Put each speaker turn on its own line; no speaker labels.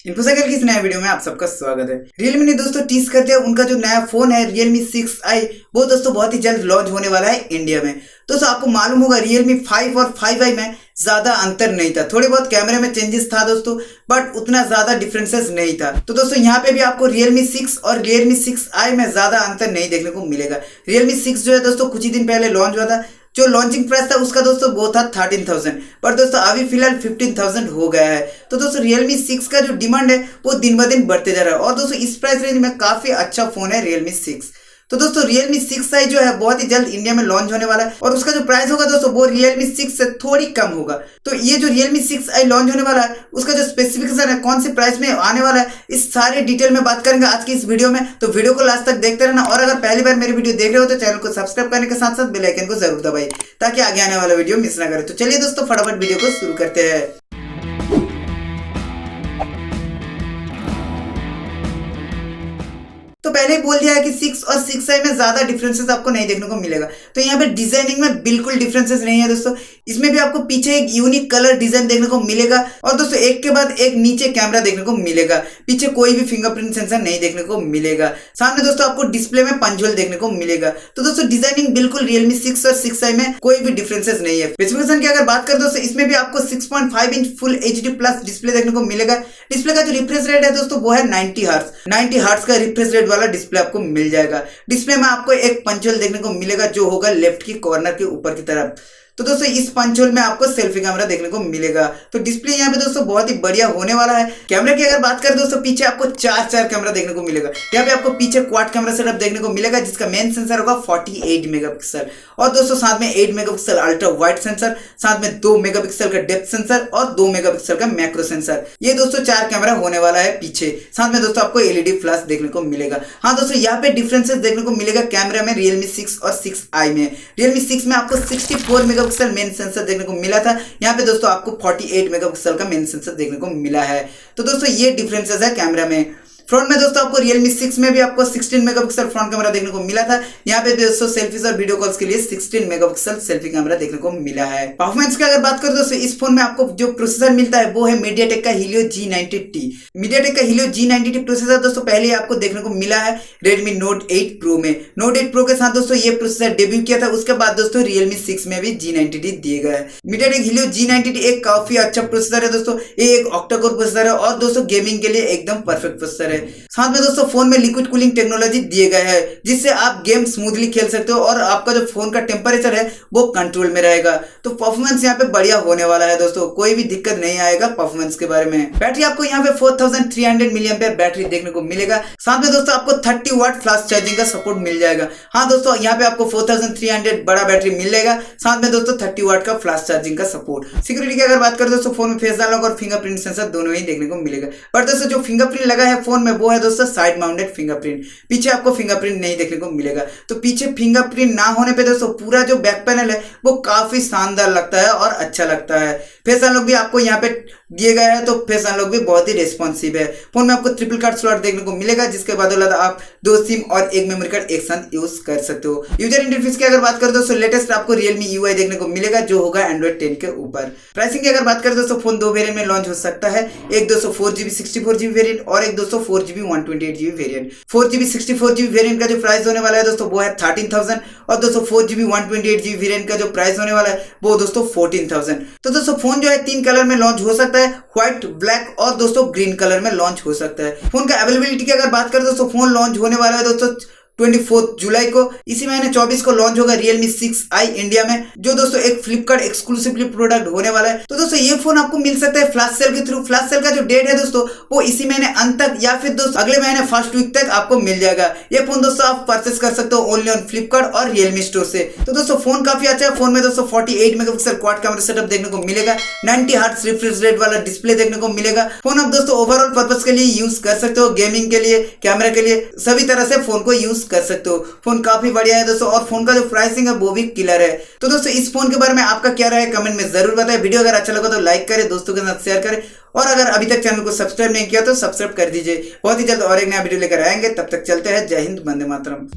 इन्फोसाइकिल की इस नए वीडियो में आप सबका स्वागत है। Realme ने दोस्तों टीज कर दिया उनका जो नया फोन है Realme 6i, वो दोस्तों बहुत ही जल्द लॉन्च होने वाला है इंडिया में। दोस्तों आपको मालूम होगा Realme 5 और 5i में ज्यादा अंतर नहीं था, थोड़े बहुत कैमरे में चेंजेस था दोस्तों, बट उतना ज्यादा डिफरेंसेस नहीं था। तो दोस्तों यहाँ पे भी आपको Realme 6 और Realme 6i में ज्यादा अंतर नहीं देखने को मिलेगा। Realme 6 जो है दोस्तों कुछ ही दिन पहले लॉन्च हुआ था, जो लॉन्चिंग प्राइस था उसका दोस्तों वो था 13,000, पर दोस्तों अभी फिलहाल 15,000 हो गया है। तो दोस्तों Realme 6 का जो डिमांड है वो दिन ब दिन बढ़ते जा रहा है और दोस्तों इस प्राइस रेंज में काफी अच्छा फोन है Realme 6। तो दोस्तों Realme 6i जो है बहुत ही जल्द इंडिया में लॉन्च होने वाला है और उसका जो प्राइस होगा दोस्तों वो Realme 6 से थोड़ी कम होगा। तो ये जो Realme 6i लॉन्च होने वाला है उसका जो स्पेसिफिकेशन है, कौन सी प्राइस में आने वाला है, इस सारे डिटेल में बात करेंगे आज की इस वीडियो में। तो वीडियो को लास्ट तक देखते रहना और अगर पहली बार मेरी वीडियो देख रहे हो तो चैनल को सब्सक्राइब करने के साथ साथ बेल आइकन को जरूर दबाइए ताकि आगे आने वाला वीडियो मिस ना करे। तो चलिए दोस्तों फटाफट वीडियो को शुरू करते हैं। तो पहले ही बोल दिया है कि 6 और 6i में ज्यादा डिफरेंसेस आपको नहीं देखने को मिलेगा। तो यहाँ पे डिजाइनिंग में बिल्कुल डिफरेंसेस नहीं है दोस्तों। इसमें भी आपको पीछे एक यूनिक कलर डिजाइन देखने को मिलेगा और दोस्तों एक के बाद एक नीचे कैमरा देखने को मिलेगा। पीछे कोई भी फिंगरप्रिंट सेंसर नहीं देखने को मिलेगा। सामने दोस्तों आपको डिस्प्ले में पंच देखने को मिलेगा। तो दोस्तों डिजाइनिंग बिल्कुल Realme 6 और 6i में कोई भी डिफरेंसेस नहीं है। स्पेसिफिकेशन की अगर बात करें दोस्तों इसमें भी आपको 6.5 inch full HD plus display देखने को मिलेगा। डिस्प्ले का जो रिफ्रेश रेट है दोस्तों वो है 90 हर्ट्ज का रिफ्रेश रेट वाला डिस्प्ले आपको मिल जाएगा। डिस्प्ले में आपको एक पंचोल देखने को मिलेगा जो होगा लेफ्ट की कॉर्नर के ऊपर की तरफ। तो दोस्तों इस पंचोल में आपको सेल्फी कैमरा देखने को मिलेगा। तो डिस्प्ले यहाँ पे दोस्तों बहुत ही बढ़िया होने वाला है। कैमरा की अगर बात करें दोस्तों पीछे आपको चार कैमरा देखने को मिलेगा। यहाँ पे आपको पीछे क्वाड कैमरा सेटअप देखने को मिलेगा जिसका मेन सेंसर होगा 48 मेगापिक्सल और दोस्तों साथ में 8 मेगापिक्सल अल्ट्रा वाइड सेंसर, साथ में 2 मेगापिक्सल का डेप्थ सेंसर और 2 मेगापिक्सल का मैक्रो सेंसर। ये दोस्तों 4 कैमरा होने वाला है पीछे। साथ में दोस्तों आपको LED फ्लैश देखने को मिलेगा। हाँ दोस्तों यहाँ पे डिफरेंसेस देखने को मिलेगा कैमरा में Realme 6 और 6i में। Realme 6 में आपको 64 मेगापिक्सल मेन सेंसर देखने को मिला था, यहाँ पे दोस्तों आपको 48 मेगापिक्सल का मेन सेंसर देखने को मिला है। तो दोस्तों ये डिफरेंसेस है कैमरा में। फ्रंट में दोस्तों आपको Realme 6 में भी आपको 16 मेगापिक्सल फ्रंट कैमरा देखने को मिला था। यहाँ पे दोस्तों सेल्फीज और वीडियो कॉल्स के लिए 16 मेगापिक्सल सेल्फी कैमरा देखने को मिला है। परफॉर्मेंस की अगर बात करें दोस्तों इस फोन में आपको जो प्रोसेसर मिलता है वो है मीडियाटेक का hilio G90t। मीडियाटेक का hilio G90t प्रोसेसर दोस्तों पहले आपको देखने को मिला है Redmi Note 8 Pro में। Note 8 Pro के साथ दोस्तों ये प्रोसेसर डेब्यू किया था। उसके बाद दोस्तों Realme 6 में भी G90t दिए गए हैं। मीडियाटेक hilio G90t एक काफी अच्छा प्रोसेसर है दोस्तों। ये एक ऑक्टा कोर प्रोसेसर है और दोस्तों गेमिंग के लिए एकदम परफेक्ट प्रोसेसर है। साथ में दोस्तों फोन में लिक्विड कूलिंग टेक्नोलॉजी दिए गए हैं जिससे आप गेम स्मूथली खेल सकते हो और आपका जो फोन का टेम्परेचर है वो कंट्रोल में रहेगा। तो परफॉर्मेंस यहाँ पे बढ़िया होने वाला है दोस्तों, कोई भी दिक्कत नहीं आएगा परफॉर्मेंस के बारे में। बैटरी आपको यहाँ पे 4300 mAh बैटरी देखने को मिलेगा। साथ में दोस्तों आपको 30 वाट फास्ट चार्जिंग का सपोर्ट मिल जाएगा। हाँ दोस्तों यहाँ पे आपको 4300 बड़ा बैटरी मिल जाएगा, साथ में दोस्तों 30 वाट का फास्ट चार्जिंग का सपोर्ट। सिक्योरिटी की अगर बात करें दोस्तों फोन में फेस अनलॉक और फिंगरप्रिंट सेंसर दोनों ही देखने को मिलेगा। पर दोस्तों जो फिंगरप्रिंट लगा है फोन में वो है दोस्तों साइड माउंटेड फिंगरप्रिंट। पीछे आपको फिंगरप्रिंट नहीं देखने को मिलेगा। तो पीछे फिंगरप्रिंट ना होने पे दोस्तों पूरा जो बैक पैनल है वो काफी शानदार लगता है और अच्छा लगता है। फेस अनलॉक भी आपको यहाँ पे दिए गए हैं, तो फेस अनलॉक भी बहुत ही रेस्पॉन्सिव है। फोन में आपको ट्रिपल कार्ड स्लॉट देखने को मिलेगा जिसके बदौलत आप 2 सिम और 1 मेमोरी कार्ड एक साथ यूज कर सकते हो। यूजर इंटरफेस की अगर बात करें दोस्तों लेटेस्ट आपको Realme UI देखने को मिलेगा जो होगा Android 10 के ऊपर। प्राइसिंग की अगर बात करें दोस्तों फोन 2 वेरिएंट में लॉन्च हो सकता है, एक दोस्तों 4GB 64GB वेरिएंट और एक दोस्तों 4GB 128GB variant. 4GB 64GB variant का जो प्राइस होने वाला है दोस्तों वो है 13,000 और दोस्तों 4GB 128GB वेरिएंट का जो प्राइस होने वाला है वो दोस्तों 14,000। तो दोस्तों फोन जो है 3 कलर में लॉन्च हो सकता है, व्हाइट, ब्लैक और दोस्तों ग्रीन कलर में लॉन्च हो सकता है। फोन का अवेलेबिलिटी की अगर बात करें दोस्तों फोन लॉन्च होने वाला है दोस्तों 24 जुलाई को। इसी महीने 24 को लॉन्च होगा Realme 6i इंडिया में, जो दोस्तों एक फ्लिपकार्ट एक्सक्लूसिवली प्रोडक्ट होने वाला है। तो दोस्तों ये फोन आपको मिल सकता है फ्लैश सेल के थ्रू। फ्लैश सेल का जो डेट है दोस्तों वो इसी महीने अंत तक या फिर दोस्तों अगले महीने फर्स्ट वीक तक आपको मिल जाएगा। ये फोन दोस्तों आप परचेस कर सकते हो ओनली ऑन फ्लिपकार्ट और Realme स्टोर से। तो दोस्तों फोन काफी अच्छा है। फोन में दोस्तों 48 मेगापिक्सल क्वाड कैमरा सेटअप देखने को मिलेगा, 90 हर्ट्ज रिफ्रेश रेट वाला डिस्प्ले देखने को मिलेगा। फोन आप दोस्तों ओवरऑल पर्पस के लिए यूज कर सकते हो, गेमिंग के लिए, कैमरा के लिए, सभी तरह से फोन को यूज कर सकते हो। फोन काफी बढ़िया है दोस्तों और फोन का जो प्राइसिंग है वो भी क्लियर है। तो दोस्तों इस फोन के बारे में आपका क्या राय है कमेंट में जरूर बताएं। वीडियो अगर अच्छा लगा तो लाइक करें, दोस्तों के साथ शेयर करें और अगर अभी तक चैनल को सब्सक्राइब नहीं किया तो सब्सक्राइब कर दीजिए। बहुत ही जल्द और एक नया वीडियो लेकर आएंगे, तब तक चलते हैं। जय हिंद, वंदे मातरम।